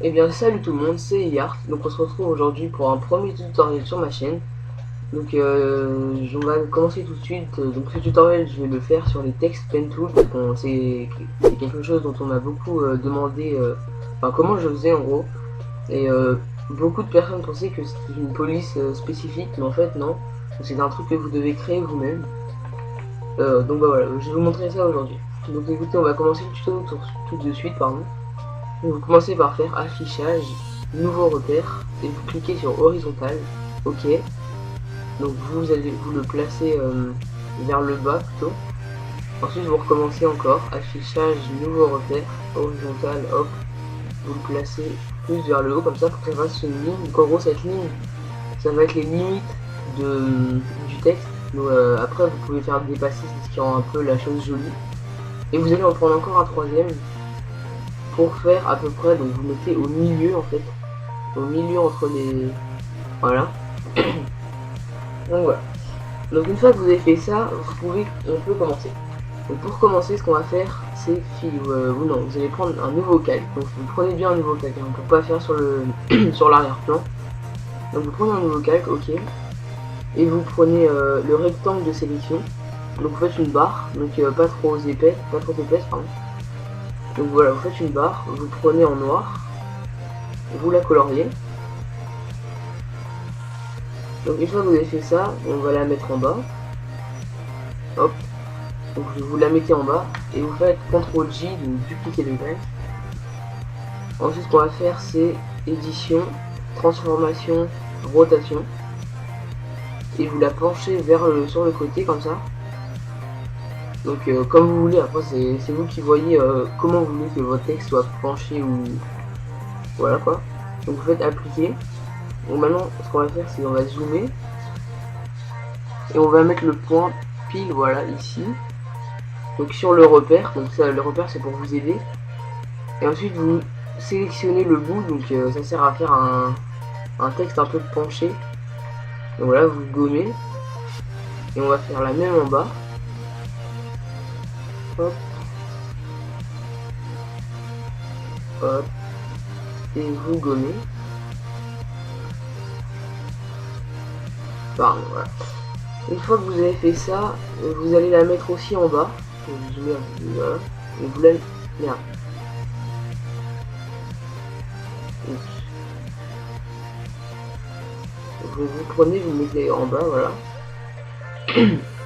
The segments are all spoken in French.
Eh bien salut tout le monde, c'est Yart. Donc on se retrouve aujourd'hui pour un premier tutoriel sur ma chaîne. Donc on va commencer tout de suite. Donc ce tutoriel je vais le faire sur les textes PenTool. Bon, c'est quelque chose dont on m'a beaucoup demandé, enfin comment je faisais en gros. Et beaucoup de personnes pensaient que c'était une police spécifique, mais en fait non. C'est un truc que vous devez créer vous-même. Donc bah, voilà, je vais vous montrer ça aujourd'hui. Donc écoutez, on va commencer le tuto tout de suite, pardon. Vous commencez par faire affichage, nouveau repère, et vous cliquez sur horizontal, ok. Donc vous allez vous le placer vers le bas plutôt. Ensuite vous recommencez encore, affichage, nouveau repère, horizontal, hop. Vous le placez plus vers le haut comme ça pour que ça fasse une ligne. Donc en gros cette ligne, ça va être les limites du texte. Donc après vous pouvez faire dépasser ce qui rend un peu la chose jolie. Et vous allez en prendre encore un troisième pour faire à peu près, donc vous mettez au milieu en fait, au milieu entre les, voilà. Donc voilà, donc une fois que vous avez fait ça, on peut commencer. Donc pour commencer, ce qu'on va faire, c'est ou non, vous allez prendre un nouveau calque. Donc vous prenez bien un nouveau calque, hein, pour pas faire sur le sur l'arrière-plan. Donc vous prenez un nouveau calque, ok, et vous prenez le rectangle de sélection. Donc vous faites une barre, donc pas trop épaisse, pardon. Donc voilà, vous faites une barre, vous prenez en noir, vous la coloriez. Donc une fois que vous avez fait ça, on va la mettre en bas. Hop. Donc vous la mettez en bas et vous faites CTRL J, donc dupliquer le grec. Ensuite ce qu'on va faire c'est édition, transformation, rotation. Et vous la penchez sur le côté comme ça. Donc comme vous voulez, après c'est vous qui voyez comment vous voulez que votre texte soit penché ou voilà quoi. Donc vous faites appliquer. Donc maintenant ce qu'on va faire c'est on va zoomer et on va mettre le point pile voilà ici. Donc sur le repère, donc ça le repère c'est pour vous aider. Et ensuite vous sélectionnez le bout, donc ça sert à faire un texte un peu penché. Donc voilà, vous gommez. Et on va faire la même en bas. Hop. Hop. Et vous gommez. Pardon, voilà. Une fois que vous avez fait ça, vous allez la mettre aussi en bas. Vous zoomez un peu, voilà. Et vous la... Merde. Vous prenez, vous mettez en bas, voilà.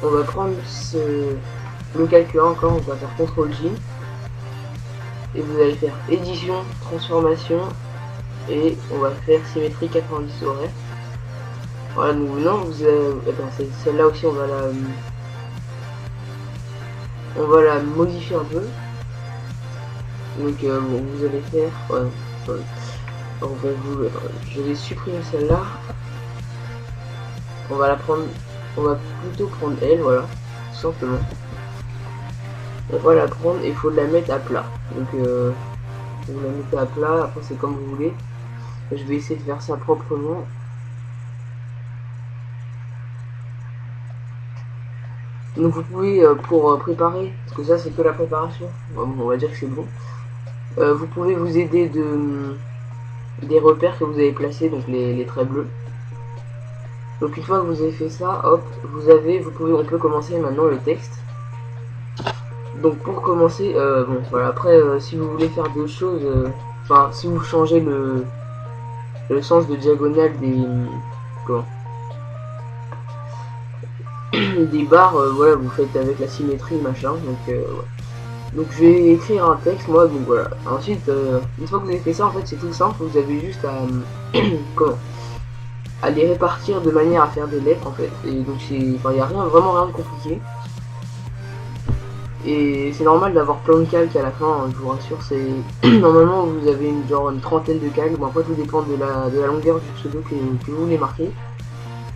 On va prendre le calcul encore, on va faire CTRL J. Et vous allez faire édition, transformation. Et on va faire symétrie 90 horaires. Voilà, donc maintenant vous avez... Attends, celle-là aussi on va la modifier un peu. Donc bon, vous allez faire... Ouais. Je vais supprimer celle-là. On va plutôt prendre elle, voilà, tout simplement. On va la prendre et il faut la mettre à plat. Donc vous la mettez à plat, après c'est comme vous voulez. Je vais essayer de faire ça proprement. Donc vous pouvez, pour préparer, parce que ça c'est que la préparation, bon, on va dire que c'est bon. Vous pouvez vous aider des repères que vous avez placés, donc les traits bleus. Donc une fois que vous avez fait ça, hop, on peut commencer maintenant le texte. Donc pour commencer, bon voilà, après si vous voulez faire d'autres choses, enfin si vous changez le sens de diagonale des barres, voilà, vous faites avec la symétrie machin, donc ouais. Donc je vais écrire un texte moi, donc voilà. Ensuite, une fois que vous avez fait ça, en fait c'est tout simple, vous avez juste à à les répartir de manière à faire des lettres en fait. Et donc il n'y a vraiment rien de compliqué. Et c'est normal d'avoir plein de calques à la fin, hein, je vous rassure, c'est normalement vous avez une trentaine de calques, bon après tout dépend de la longueur du pseudo que vous voulez marquer.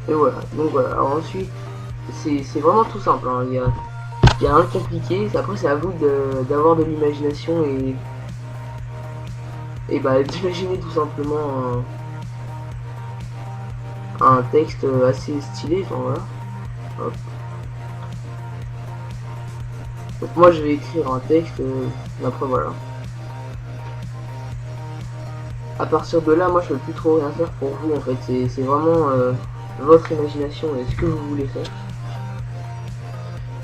Et voilà, donc voilà, alors ensuite c'est vraiment tout simple, hein. Il y a rien de compliqué, après c'est à vous d'avoir de l'imagination et bah d'imaginer tout simplement un texte assez stylé, enfin voilà. Hop. Donc moi je vais écrire un texte, après voilà. à partir de là, moi je peux plus trop rien faire pour vous en fait. C'est vraiment votre imagination et ce que vous voulez faire.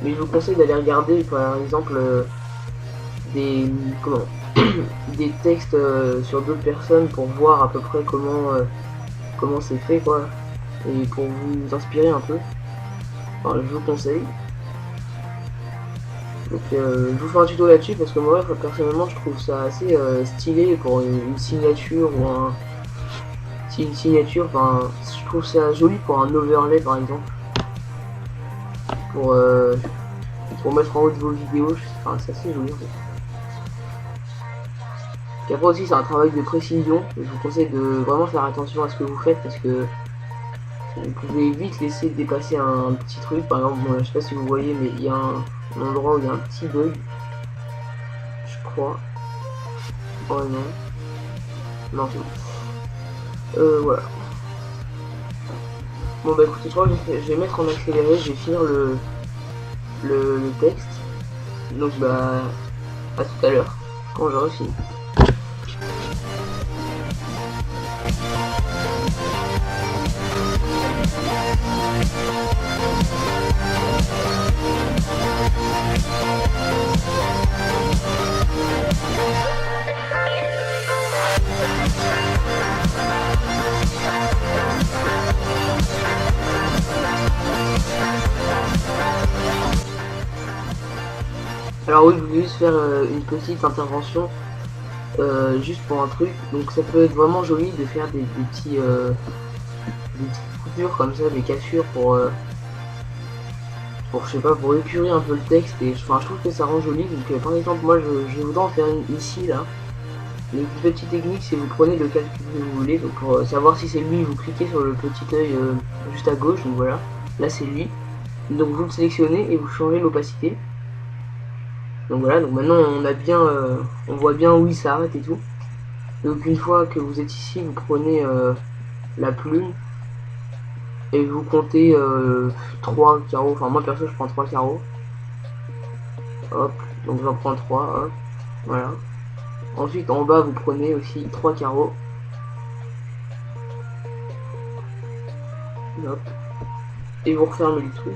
Mais je vous conseille d'aller regarder par exemple des comment des textes sur d'autres personnes pour voir à peu près comment c'est fait quoi, et pour vous inspirer un peu. Enfin, je vous conseille. Donc je vous fais un tuto là-dessus parce que moi personnellement je trouve ça assez stylé pour une signature ou un... Si une signature, enfin je trouve ça joli pour un overlay par exemple. Pour mettre en haut de vos vidéos, enfin, c'est assez joli en fait. Et après aussi c'est un travail de précision, je vous conseille de vraiment faire attention à ce que vous faites parce que vous pouvez vite laisser dépasser un petit truc. Par exemple, bon, je sais pas si vous voyez, mais il y a un endroit où il y a un petit bug, je crois. Oh non. Non, c'est bon. Voilà. Bon bah écoutez, je crois que je vais mettre en accéléré, je vais finir le texte. Donc bah à tout à l'heure, quand j'aurai fini. Alors oui, je voulais juste faire une petite intervention juste pour un truc. Donc ça peut être vraiment joli de faire des petites coupures comme ça, des cassures pour je sais pas, pour épurer un peu le texte. Et enfin, je trouve que ça rend joli. Donc par exemple, moi je voudrais en faire une ici là. Une petite technique, c'est vous prenez le calcul que vous voulez. Donc pour savoir si c'est lui, vous cliquez sur le petit œil juste à gauche. Donc voilà, là c'est lui. Donc vous le sélectionnez et vous changez l'opacité. Donc voilà, donc maintenant on a bien, on voit bien où il s'arrête et tout. Donc une fois que vous êtes ici, vous prenez la plume et vous comptez 3 carreaux. Enfin moi perso je prends 3 carreaux. Hop, donc j'en prends 3, hop, voilà. Ensuite en bas vous prenez aussi 3 carreaux. Hop. Et vous refermez le truc.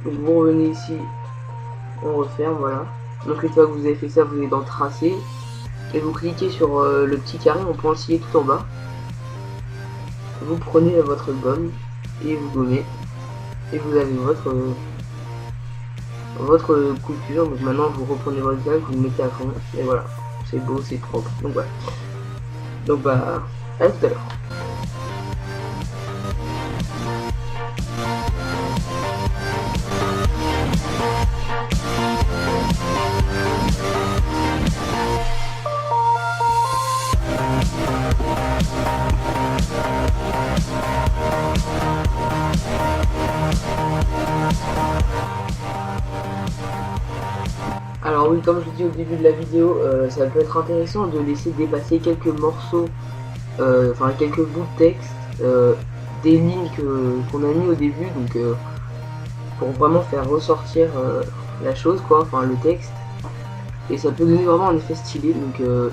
Vous revenez ici, on referme, voilà. Donc une fois que vous avez fait ça, vous allez dans tracé et vous cliquez sur le petit carré en pointillé tout en bas. Vous prenez votre gomme et vous gommez et vous avez votre coupure. Donc maintenant vous reprenez votre gamme, vous le mettez à fond et voilà, c'est beau, c'est propre. Donc voilà. Donc bah à tout à l'heure. Alors oui, comme je vous dis au début de la vidéo, ça peut être intéressant de laisser dépasser quelques morceaux, enfin quelques bouts de texte, des lignes qu'on a mis au début, donc pour vraiment faire ressortir la chose, quoi, enfin le texte, et ça peut donner vraiment un effet stylé. Donc vous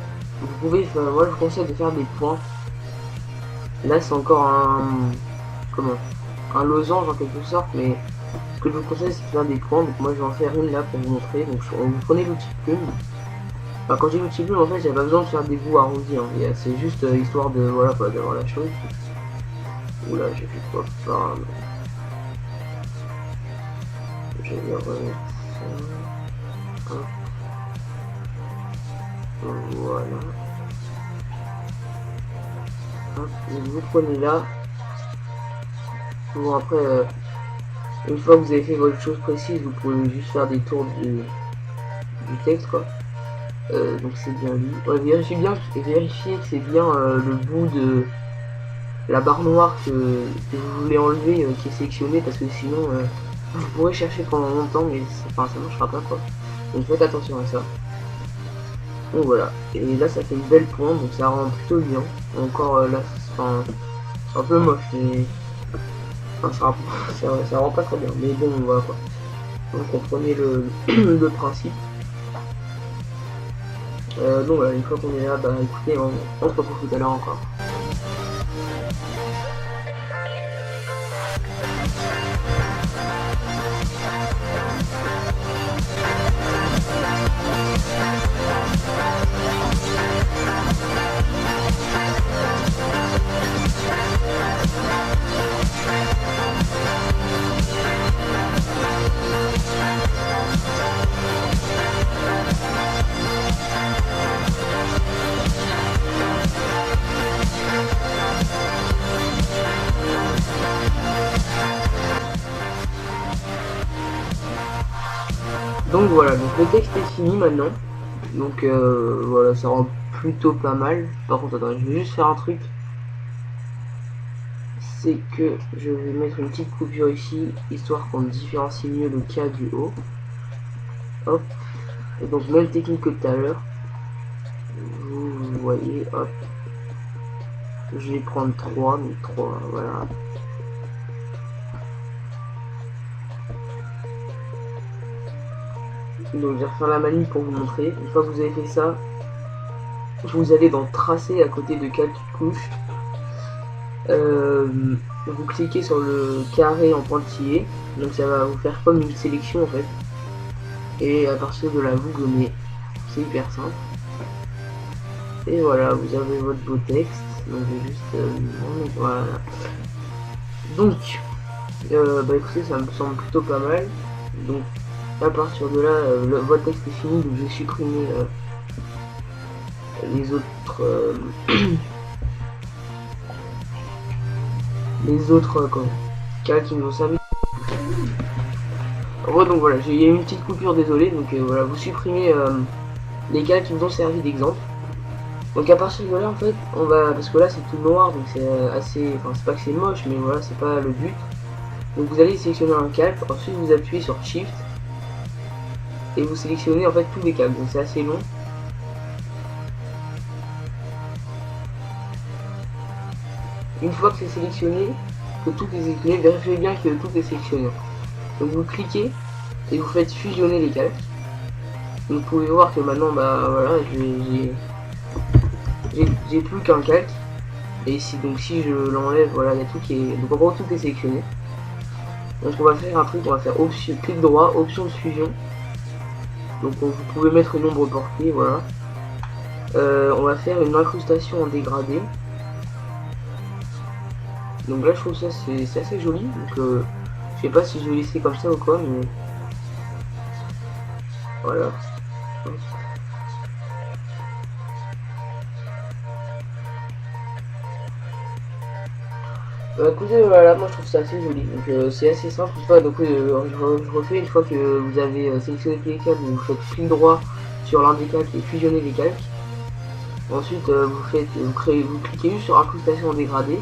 pouvez, moi je vous conseille de faire des points. Là c'est encore un losange en quelque sorte, mais ce que je vous conseille c'est de faire des points. Donc moi je vais en faire une là pour vous montrer. Donc vous prenez l'outil plume. Enfin, quand j'ai l'outil plume en fait j'ai pas besoin de faire des bouts arrondis, hein. C'est juste histoire de voilà quoi, d'avoir la chose. Oula, j'ai fait quoi par... Je vais remettre ça. Voilà. Hop, vous prenez là. Bon après une fois que vous avez fait votre chose précise, vous pouvez juste faire des tours du texte quoi. Donc c'est bien lui. Ouais, vérifiez que c'est bien le bout de la barre noire que vous voulez enlever qui est sélectionné, parce que sinon vous pourrez chercher pendant longtemps mais enfin, ça marchera pas quoi. Donc faites attention à ça. Donc voilà. Et là ça fait une belle pointe, donc ça rend plutôt bien. Encore là, c'est un peu moche mais enfin, ça rend pas très bien, mais bon voilà quoi. Donc comprenez le principe. Donc voilà, une fois qu'on est là, bah écoutez, on se retrouve tout à l'heure encore. Donc voilà, donc le texte est fini maintenant. Donc voilà, ça rend plutôt pas mal. Par contre, attends, je vais juste faire un truc. C'est que je vais mettre une petite coupure ici, histoire qu'on différencie mieux le cas du haut. Hop. Et donc même technique que tout à l'heure. Vous voyez, hop. Je vais prendre 3, mais 3, voilà. Donc je vais refaire la manip pour vous montrer. Une fois que vous avez fait ça, vous allez dans tracer à côté de calque couche. Vous cliquez sur le carré en pointillé. Donc ça va vous faire comme une sélection en fait. Et à partir de là vous gommez. C'est hyper simple. Et voilà, vous avez votre beau texte. Donc je vais juste voilà. Donc bah écoutez, ça me semble plutôt pas mal. Donc à partir de là, votre texte est fini, donc je vais supprimer les autres cas qui nous ont servi. Ouais, donc voilà, il y a une petite coupure, désolé. Donc voilà, vous supprimez les cas qui nous ont servi d'exemple. Donc à partir de là, en fait, on va, parce que là c'est tout noir, donc c'est assez, enfin c'est pas que c'est moche, mais voilà, c'est pas le but. Donc vous allez sélectionner un calque, ensuite vous appuyez sur Shift et vous sélectionnez en fait tous les calques, donc c'est assez long. Une fois que c'est sélectionné, que tout est sélectionné, vérifiez bien que tout est sélectionné. Donc vous cliquez et vous faites fusionner les calques. Donc vous pouvez voir que maintenant, bah voilà, j'ai plus qu'un calque. Et si je l'enlève, voilà, il y a tout qui est. Donc en gros tout est sélectionné. Donc on va faire un truc, on va faire option, clic droit, option de fusion. Donc vous pouvez mettre une ombre portée, voilà. On va faire une incrustation en dégradé. Donc là je trouve ça c'est assez joli. Donc je sais pas si je vais laisser comme ça ou quoi, mais voilà. Bah écoutez, voilà, moi je trouve ça assez joli, donc c'est assez simple. Une fois, donc je refais, une fois que vous avez sélectionné tous les calques, vous faites clic droit sur l'un des calques et fusionnez les calques. Ensuite vous cliquez juste sur incrustation en dégradé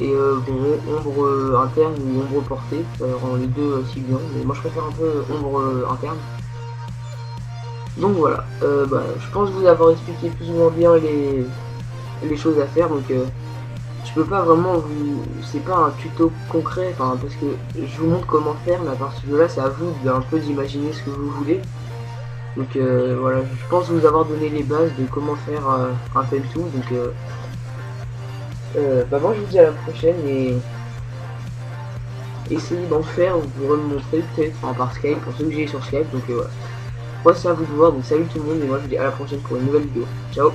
et bon, ombre interne ou ombre portée, ça rend les deux aussi bien, mais moi je préfère un peu ombre interne. Donc voilà, bah, je pense vous avoir expliqué plus ou moins bien les choses à faire, donc je peux pas vraiment vous, c'est pas un tuto concret, enfin parce que je vous montre comment faire, mais à partir de là c'est à vous d'un peu d'imaginer ce que vous voulez. Donc voilà, je pense vous avoir donné les bases de comment faire un pen tool. Donc bah moi je vous dis à la prochaine et essayez d'en faire, vous pourrez me montrer peut-être, enfin, par Skype pour ceux que j'ai sur Skype. Donc voilà, moi c'est à vous de voir, donc salut tout le monde et moi je vous dis à la prochaine pour une nouvelle vidéo. Ciao.